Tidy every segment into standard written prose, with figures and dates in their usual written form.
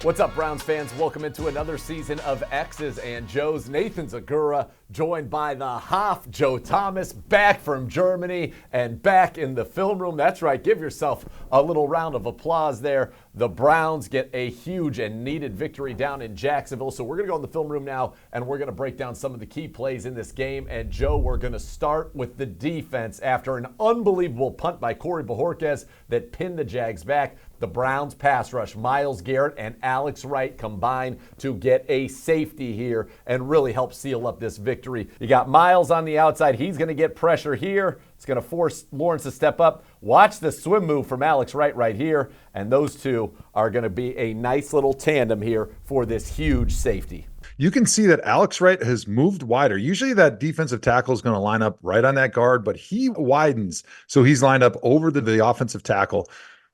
What's up, Browns fans? Welcome into another season of X's and Joe's. Nathan Zegura, joined by the Hoff, Joe Thomas, back from Germany and back in the film room. That's right, give yourself a little round of applause there. The Browns get a huge and needed victory down in Jacksonville. So we're going to go in the film room now, and we're going to break down some of the key plays in this game. And Joe, we're going to start with the defense. After an unbelievable punt by Corey Bojorquez that pinned the Jags back, the Browns pass rush, Myles Garrett and Alex Wright combined to get a safety here and really help seal up this victory. You got Myles on the outside. He's going to get pressure here. It's going to force Lawrence to step up. Watch the swim move from Alex Wright right here. And those two are going to be a nice little tandem here for this huge safety. You can see that Alex Wright has moved wider. Usually that defensive tackle is going to line up right on that guard, but he widens. So he's lined up over the offensive tackle.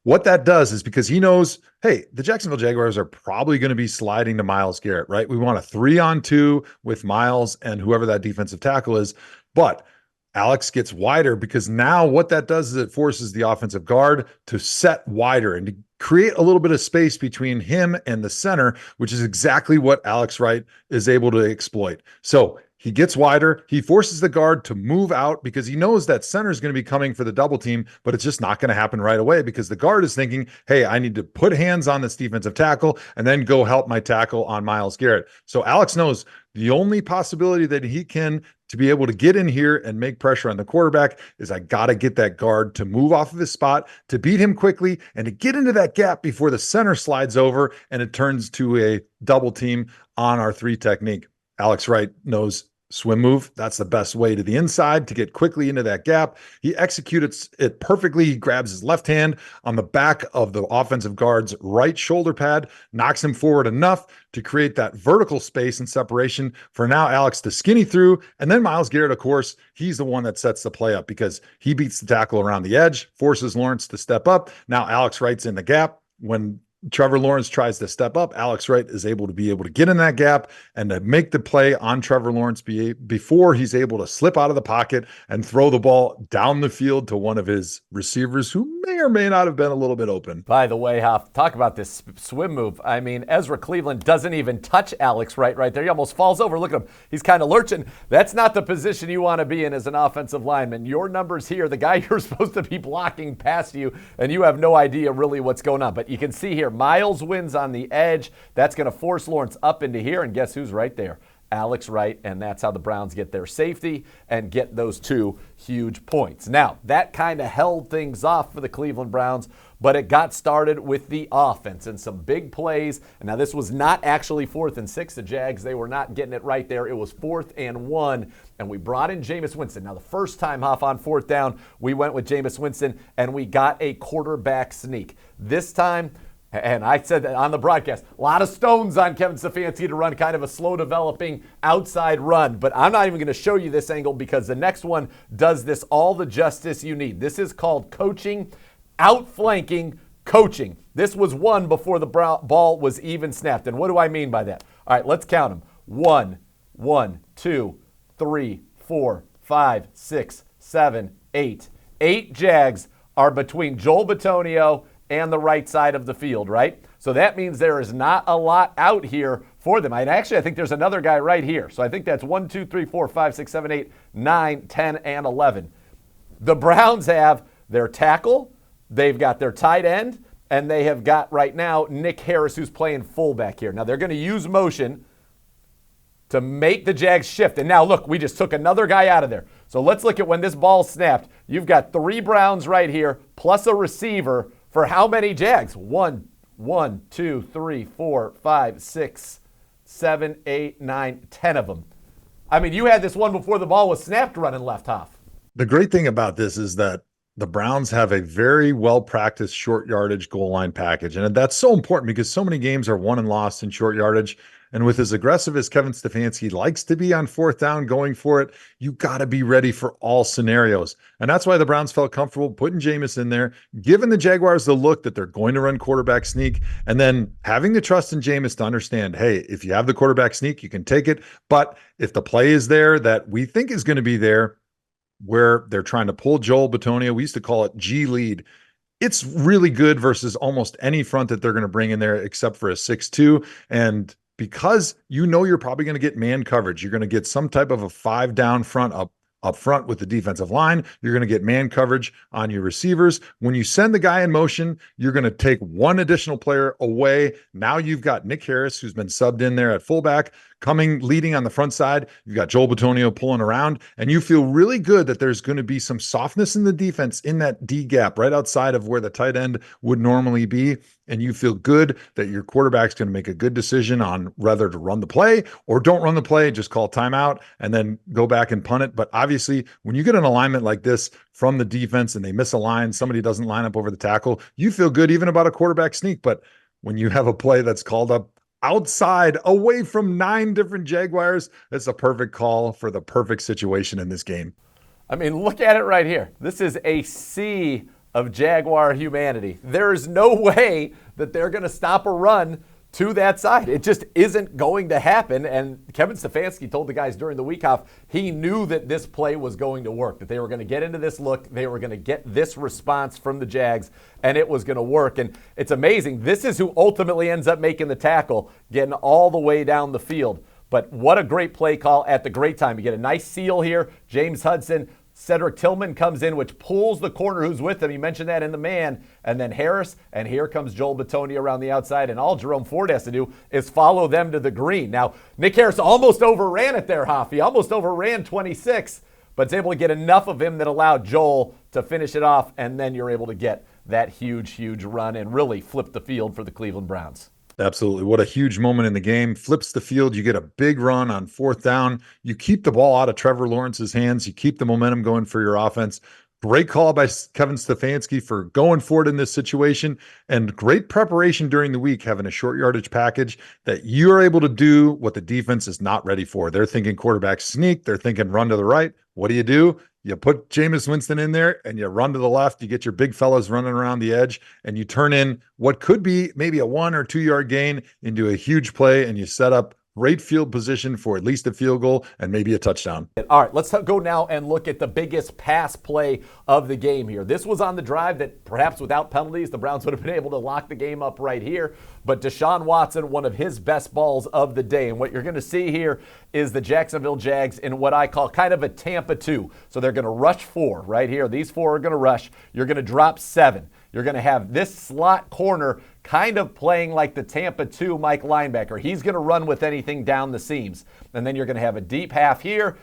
What that does is because he knows, hey, the Jacksonville Jaguars are probably going to be sliding to Myles Garrett, right? We want a 3-on-2 with Myles and whoever that defensive tackle is. But Alex gets wider because now what that does is it forces the offensive guard to set wider and to create a little bit of space between him and the center, which is exactly what Alex Wright is able to exploit. So he gets wider. He forces the guard to move out because he knows that center is going to be coming for the double team, but it's just not going to happen right away because the guard is thinking, hey, I need to put hands on this defensive tackle and then go help my tackle on Myles Garrett. So Alex knows the only possibility that he can to be able to get in here and make pressure on the quarterback is I got to get that guard to move off of his spot, to beat him quickly, and to get into that gap before the center slides over and it turns to a double team on our 3 technique. Alex Wright knows swim move. That's the best way to the inside to get quickly into that gap. He executes it perfectly. He grabs his left hand on the back of the offensive guard's right shoulder pad, knocks him forward enough to create that vertical space and separation for now Alex to skinny through. And then Myles Garrett, of course, he's the one that sets the play up because he beats the tackle around the edge, forces Lawrence to step up. Now Alex Wright's in the gap. When Trevor Lawrence tries to step up, Alex Wright is able to get in that gap and to make the play on Trevor Lawrence before he's able to slip out of the pocket and throw the ball down the field to one of his receivers who may or may not have been a little bit open. By the way, Hoff, talk about this swim move. I mean, Ezra Cleveland doesn't even touch Alex Wright right there. He almost falls over. Look at him. He's kind of lurching. That's not the position you want to be in as an offensive lineman. Your numbers here, the guy you're supposed to be blocking past you, and you have no idea really what's going on. But you can see here, Myles wins on the edge. That's going to force Lawrence up into here, and guess who's right there? Alex Wright, and that's how the Browns get their safety and get those 2 huge points. Now, that kind of held things off for the Cleveland Browns, but it got started with the offense and some big plays. And now this was not actually 4th and 6. The Jags, they were not getting it right there. It was 4th and 1, and we brought in Jameis Winston. Now, the first time, Hoff, on 4th down, we went with Jameis Winston, and we got a quarterback sneak. This time, and I said that on the broadcast, a lot of stones on Kevin Stefanski to run kind of a slow-developing outside run. But I'm not even going to show you this angle because the next one does this all the justice you need. This is called coaching, outflanking coaching. This was won before the ball was even snapped. And what do I mean by that? All right, let's count them. 1, 2, 3, 4, 5, 6, 7, 8. 8 Jags are between Joel Bitonio and the right side of the field, right? So that means there is not a lot out here for them. And actually, I think there's another guy right here. So I think that's 1, 2, 3, 4, 5, 6, 7, 8, 9, 10, and 11. The Browns have their tackle, they've got their tight end, and they have got right now Nick Harris, who's playing fullback here. Now they're going to use motion to make the Jags shift. And now look, we just took another guy out of there. So let's look at when this ball snapped. You've got 3 Browns right here, plus a receiver for how many Jags? 1, 2, 3, 4, 5, 6, 7, 8, 9, 10 of them. I mean, you had this one before the ball was snapped running left, Hoff. The great thing about this is that the Browns have a very well-practiced short yardage goal line package. And that's so important because so many games are won and lost in short yardage. And with as aggressive as Kevin Stefanski likes to be on 4th down, going for it, you got to be ready for all scenarios. And that's why the Browns felt comfortable putting Jameis in there, giving the Jaguars the look that they're going to run quarterback sneak, and then having the trust in Jameis to understand, hey, if you have the quarterback sneak, you can take it. But if the play is there that we think is going to be there, where they're trying to pull Joel Bitonio, we used to call it G lead. it's really good versus almost any front that they're going to bring in there except for a 6-2. And because you're probably going to get man coverage, you're going to get some type of a 5 down front up front with the defensive line. You're going to get man coverage on your receivers. When you send the guy in motion, you're going to take one additional player away. Now you've got Nick Harris, who's been subbed in there at fullback, coming leading on the front side. You've got Joel Bitonio pulling around, and you feel really good that there's going to be some softness in the defense in that D gap right outside of where the tight end would normally be. And you feel good that your quarterback's going to make a good decision on whether to run the play or don't run the play, just call timeout and then go back and punt it. But obviously, when you get an alignment like this from the defense and they miss a line, somebody doesn't line up over the tackle, you feel good even about a quarterback sneak. But when you have a play that's called up outside, away from 9 different Jaguars, that's a perfect call for the perfect situation in this game. I mean, look at it right here. This is a sea of Jaguar humanity. There's no way that they're going to stop a run to that side. It just isn't going to happen. And Kevin Stefanski told the guys during the week off, he knew that this play was going to work, that they were going to get into this look, they were going to get this response from the Jags, and it was going to work. And it's amazing. This is who ultimately ends up making the tackle, getting all the way down the field. But what a great play call at the great time. You get a nice seal here. James Hudson, Cedric Tillman comes in, which pulls the corner who's with him. You mentioned that in the man. And then Harris, and here comes Joel Bitonio around the outside. And all Jerome Ford has to do is follow them to the green. Now, Nick Harris almost overran it there, Hoff. He almost overran 26, but is able to get enough of him that allowed Joel to finish it off. And then you're able to get that huge, huge run and really flip the field for the Cleveland Browns. Absolutely. What a huge moment in the game. Flips the field. You get a big run on 4th down. You keep the ball out of Trevor Lawrence's hands. You keep the momentum going for your offense. Great call by Kevin Stefanski for going for it in this situation, and great preparation during the week, having a short yardage package that you're able to do what the defense is not ready for. They're thinking quarterback sneak. They're thinking run to the right. What do? You put Jameis Winston in there and you run to the left. You get your big fellas running around the edge and you turn in what could be maybe a 1 or 2 yard gain into a huge play, and you set up great field position for at least a field goal and maybe a touchdown. All right, let's go now and look at the biggest pass play of the game here. This was on the drive that perhaps without penalties, the Browns would have been able to lock the game up right here. But Deshaun Watson, one of his best balls of the day. And what you're going to see here is the Jacksonville Jags in what I call kind of a Tampa 2. So they're going to rush 4 right here. These 4 are going to rush. You're going to drop 7. You're going to have this slot corner kind of playing like the Tampa 2 Mike linebacker. He's going to run with anything down the seams. And then you're going to have a deep half here,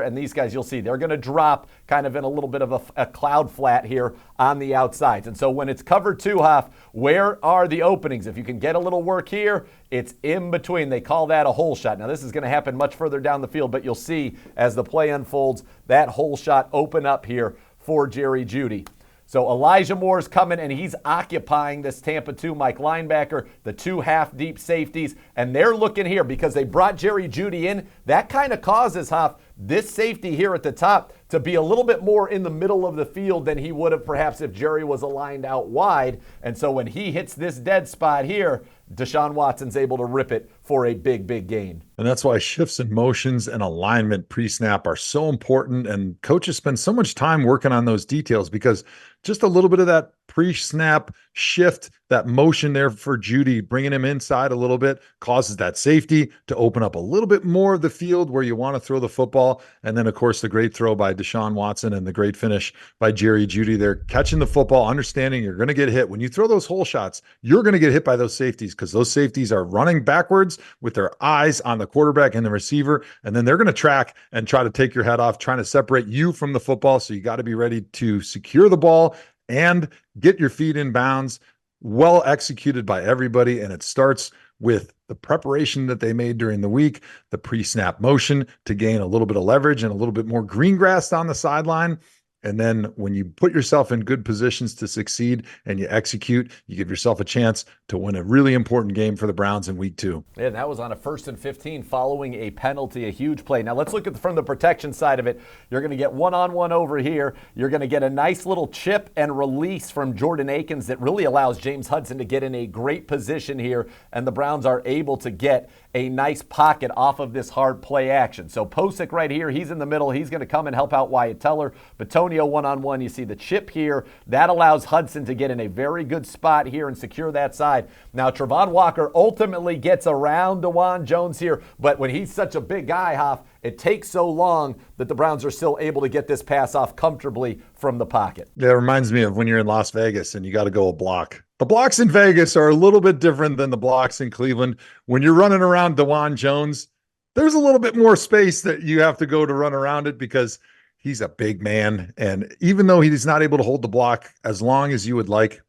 and these guys, you'll see, they're going to drop kind of in a little bit of a cloud flat here on the outsides. And so when it's cover 2, Hoff, where are the openings? If you can get a little work here, it's in between. They call that a hole shot. Now, this is going to happen much further down the field, but you'll see as the play unfolds, that hole shot open up here for Jerry Jeudy. So Elijah Moore's coming, and he's occupying this Tampa 2 Mike linebacker, the 2 half-deep safeties, and they're looking here because they brought Jerry Jeudy in. That kind of causes, Hoff, this safety here at the top to be a little bit more in the middle of the field than he would have perhaps if Jerry was aligned out wide. And so when he hits this dead spot here, Deshaun Watson's able to rip it for a big, big gain. And that's why shifts and motions and alignment pre-snap are so important. And coaches spend so much time working on those details because just a little bit of that pre-snap shift, that motion there for Jeudy, bringing him inside a little bit, causes that safety to open up a little bit more of the field where you want to throw the football. And then, of course, the great throw by Deshaun Watson and the great finish by Jerry Jeudy. They're catching the football, understanding you're going to get hit. When you throw those hole shots, you're going to get hit by those safeties because those safeties are running backwards with their eyes on the quarterback and the receiver, and then they're going to track and try to take your head off, trying to separate you from the football. So you got to be ready to secure the ball and get your feet in bounds. Well executed by everybody, and it starts with the preparation that they made during the week, the pre-snap motion to gain a little bit of leverage and a little bit more green grass on the sideline. And then when you put yourself in good positions to succeed and you execute, you give yourself a chance to win a really important game for the Browns in week 2. Yeah, that was on a 1st and 15 following a penalty, a huge play. Now let's look at from the protection side of it. You're going to get one-on-one over here. You're going to get a nice little chip and release from Jordan Akins that really allows James Hudson to get in a great position here, and the Browns are able to get a nice pocket off of this hard play action. So Posick right here, he's in the middle. He's going to come and help out Wyatt Teller. Bitonio Antonio one-on-one. You see the chip here. That allows Hudson to get in a very good spot here and secure that side. Now, Travon Walker ultimately gets around DeJuan Jones here, but when he's such a big guy, Hoff, it takes so long that the Browns are still able to get this pass off comfortably from the pocket. Yeah, it reminds me of when you're in Las Vegas and you got to go a block. The blocks in Vegas are a little bit different than the blocks in Cleveland. When you're running around DeJuan Jones, there's a little bit more space that you have to go to run around it because he's a big man. And even though he's not able to hold the block as long as you would like,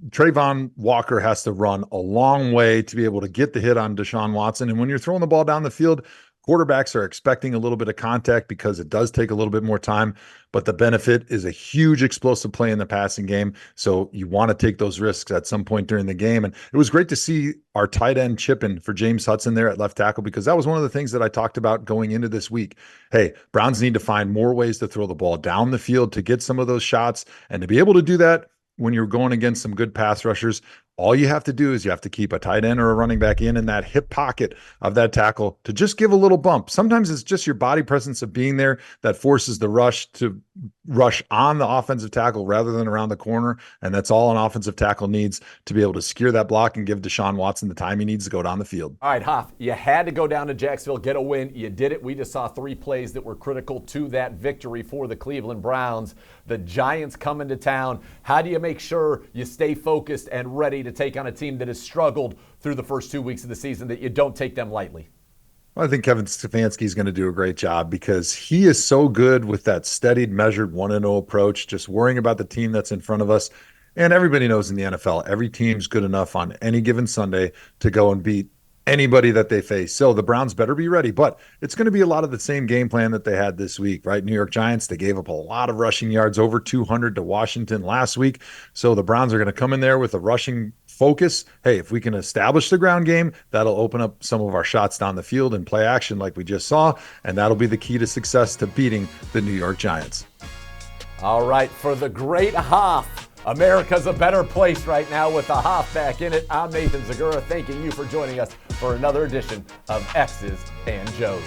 Travon Walker has to run a long way to be able to get the hit on Deshaun Watson. And when you're throwing the ball down the field, quarterbacks are expecting a little bit of contact because it does take a little bit more time, but the benefit is a huge explosive play in the passing game. So you want to take those risks at some point during the game. And it was great to see our tight end chipping for James Hudson there at left tackle, because that was one of the things that I talked about going into this week. Hey, Browns need to find more ways to throw the ball down the field to get some of those shots, and to be able to do that when you're going against some good pass rushers, all you have to do is you have to keep a tight end or a running back in that hip pocket of that tackle to just give a little bump. Sometimes it's just your body presence of being there that forces the rush to rush on the offensive tackle rather than around the corner. And that's all an offensive tackle needs to be able to secure that block and give Deshaun Watson the time he needs to go down the field. All right, Hoff, you had to go down to Jacksonville, get a win. You did it. We just saw 3 plays that were critical to that victory for the Cleveland Browns. The Giants come into town. How do you make sure you stay focused and ready to take on a team that has struggled through the first 2 weeks of the season, that you don't take them lightly? Well, I think Kevin Stefanski is going to do a great job because he is so good with that steadied, measured 1-0 approach, just worrying about the team that's in front of us. And everybody knows in the NFL, every team's good enough on any given Sunday to go and beat anybody that they face. So the Browns better be ready, but it's going to be a lot of the same game plan that they had this week, right? New York Giants, they gave up a lot of rushing yards, over 200 to Washington last week. So the Browns are going to come in there with a rushing focus. Hey, if we can establish the ground game, that'll open up some of our shots down the field and play action like we just saw. And that'll be the key to success to beating the New York Giants. All right, for the great Hoff, America's a better place right now with the Hoff back in it. I'm Nathan Zegura, thanking you for joining us for another edition of X's and Joe's.